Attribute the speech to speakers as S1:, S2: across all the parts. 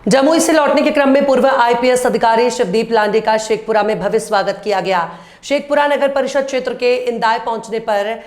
S1: जमुई से लौटने के क्रम में पूर्व आईपीएस अधिकारी शिवदीप लांडे का शेखपुरा में भव्य स्वागत किया गया। शेखपुरा नगर परिषद क्षेत्र के इंदाय पहुंचने पर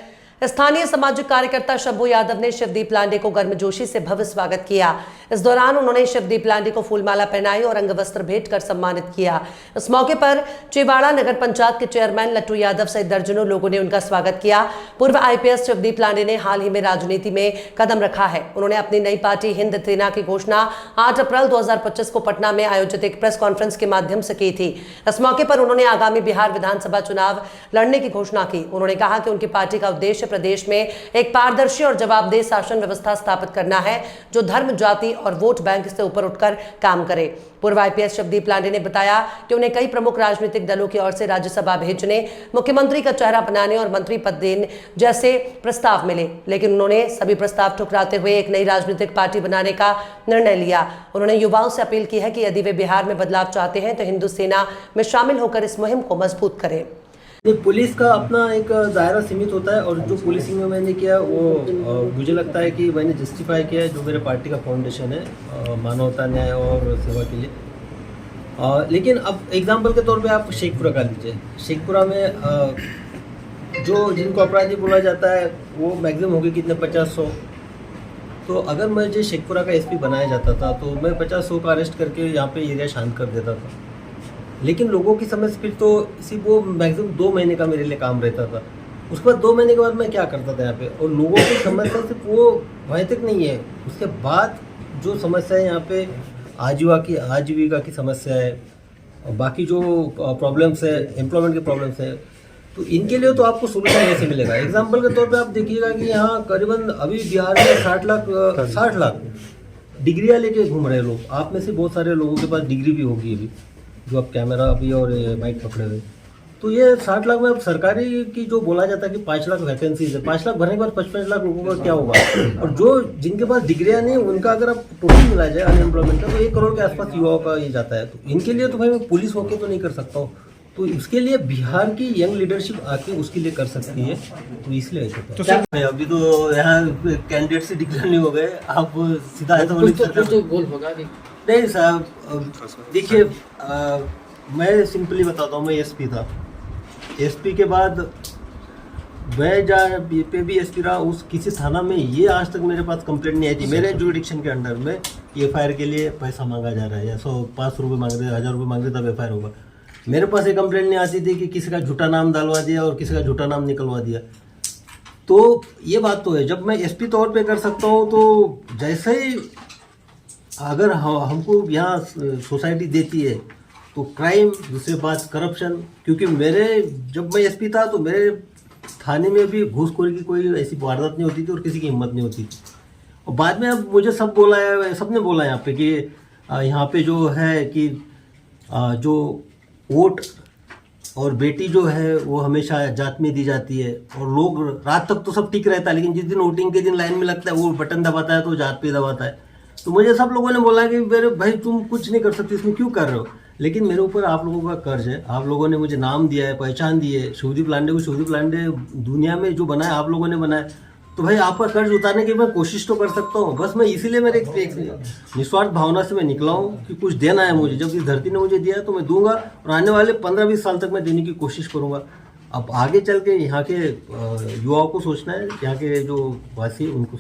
S1: स्थानीय सामाजिक कार्यकर्ता शंभू यादव ने शिवदीप लांडे को गर्मजोशी से भव्य स्वागत किया। इस दौरान उन्होंने शिवदीप लांडे को फूलमाला पहनाई और अंगवस्त्र भेंट कर सम्मानित किया। इस मौके पर चिवाड़ा नगर पंचायत के चेयरमैन लट्टू यादव सहित दर्जनों लोगों ने उनका स्वागत किया। पूर्व आईपीएस शिवदीप लांडे ने हाल ही में राजनीति में कदम रखा है। उन्होंने अपनी नई पार्टी हिंद सेना की घोषणा 8 अप्रैल 2025 को पटना में आयोजित एक प्रेस कॉन्फ्रेंस के माध्यम से की थी। इस मौके पर उन्होंने आगामी बिहार विधानसभा चुनाव लड़ने की घोषणा की। उन्होंने कहा कि उनकी पार्टी का उद्देश्य प्रदेश में एक पारदर्शी और जवाबदेह शासन व्यवस्था स्थापित करना है, जो धर्म, जाति और वोट बैंक से ऊपर उठकर काम करे। पूर्व आईपीएस शिवदीप लांडे ने बताया कि उन्हें कई प्रमुख राजनीतिक दलों की ओर से राज्यसभा भेजने, मुख्यमंत्री का चेहरा बनाने और मंत्री पद देने जैसे प्रस्ताव मिले, लेकिन उन्होंने सभी प्रस्ताव ठुकराते हुए एक नई राजनीतिक पार्टी बनाने का निर्णय लिया। उन्होंने युवाओं से अपील की है कि यदि वे बिहार में बदलाव चाहते हैं तो हिंदू सेना में शामिल होकर इस मुहिम को मजबूत करें।
S2: पुलिस का अपना एक दायरा सीमित होता है और जो पुलिसिंग में मैंने किया वो मुझे लगता है कि मैंने जस्टिफाई किया है जो मेरे पार्टी का फाउंडेशन है मानवता, न्याय और सेवा के लिए। लेकिन अब एग्जांपल के तौर पे आप शेखपुरा का लीजिए। शेखपुरा में जो जिनको अपराधी बोला जाता है वो मैक्सिमम हो गए कितने 50-100। तो अगर मुझे शेखपुरा का एसपी बनाया जाता था तो मैं 50-100 का अरेस्ट करके यहाँ पे एरिया शांत कर देता था। लेकिन लोगों की समझ फिर तो सिर्फ वो मैक्सिमम 2 महीने का मेरे लिए काम रहता था। उसके बाद 2 महीने के बाद मैं क्या करता था यहाँ पे, और लोगों की समस्या सिर्फ वो वहीं तक नहीं है। उसके बाद जो समस्या है यहाँ पे आजीविका की समस्या है और बाकी जो प्रॉब्लम्स है, एम्प्लॉयमेंट के प्रॉब्लम्स है, तो इनके लिए तो आपको सोल्यूशन कैसे मिलेगा। एग्जाम्पल के तौर पर आप देखिएगा कि यहाँ करीबन अभी बिहार में 60 लाख डिग्रियाँ लेके घूम रहे लोग। आप में से बहुत सारे लोगों के पास डिग्री भी होगी अभी, जो अब कैमरा अभी और माइक पकड़े हुए। तो ये 60 लाख में अब सरकारी की जो बोला जाता है कि 5 लाख वैकेंसीज है, 5 लाख भरने के बाद 55 लाख लोगों का क्या होगा। और जो जिनके पास डिग्रियां नहीं उनका अगर आप टोटल मिला जाए अनएम्प्लॉयमेंट का तो 1 करोड़ के आसपास युवाओं का ये जाता है। तो इनके लिए तो भाई मैं पुलिस होके तो नहीं कर सकता हूँ, तो इसके लिए बिहार की यंग लीडरशिप आके उसके लिए कर सकती है। तो इसलिए तो अभी तो यहाँ कैंडिडेट से डिक्लेयर नहीं हो गए, आप सीधा नहीं साहब। देखिए मैं सिंपली बताता हूँ, मैं एसपी था। एसपी के बाद मैं जहाँ पे भी एसपी रहा उस किसी थाना में ये आज तक मेरे पास कंप्लेंट नहीं आई थी मेरे जुरिडिक्शन के अंडर में एफआईआर के लिए पैसा मांगा जा रहा है या 105 रुपये मांग रहे, 1000 रुपये मांग रहे तब एफआईआर होगा। मेरे पास ये कंप्लेंट नहीं आती थी कि किसी का झूठा नाम डालवा दिया और किसी का झूठा नाम निकलवा दिया। तो ये बात तो है, जब मैं एसपी तौर पे कर सकता हूँ तो जैसे ही अगर हमको यहाँ सोसाइटी देती है तो क्राइम, दूसरी बात करप्शन, क्योंकि जब मैं एसपी था तो मेरे थाने में भी घूसखोरी की कोई ऐसी वारदात नहीं होती थी और किसी की हिम्मत नहीं होती थी। और बाद में अब मुझे सबने बोला यहाँ पे कि यहाँ पे जो है कि जो वोट और बेटी जो है वो हमेशा जात में दी जाती है और लोग रात तक तो सब ठीक रहता है, लेकिन जिस दिन वोटिंग के दिन लाइन में लगता है वो बटन दबाता है तो जात पे दबाता है। तो मुझे सब लोगों ने बोला कि मेरे भाई तुम कुछ नहीं कर सकते, इसमें क्यों कर रहे हो। लेकिन मेरे ऊपर आप लोगों का कर्ज है, आप लोगों ने मुझे नाम दिया है, पहचान दी है। शिवदीप लांडे को शिवदीप लांडे दुनिया में जो बनाया आप लोगों ने बनाया, तो भाई आपका कर्ज उतारने की मैं कोशिश तो कर सकता हूँ। बस मैं इसीलिए मेरे एक निस्वार्थ भावना से मैं निकला हूँ कि कुछ देना है मुझे। जब इस धरती ने मुझे दिया है तो मैं दूंगा और आने वाले 15-20 साल तक मैं देने की कोशिश करूँगा। अब आगे चल के यहाँ के युवाओं को सोचना है, यहाँ के जो वासी उनको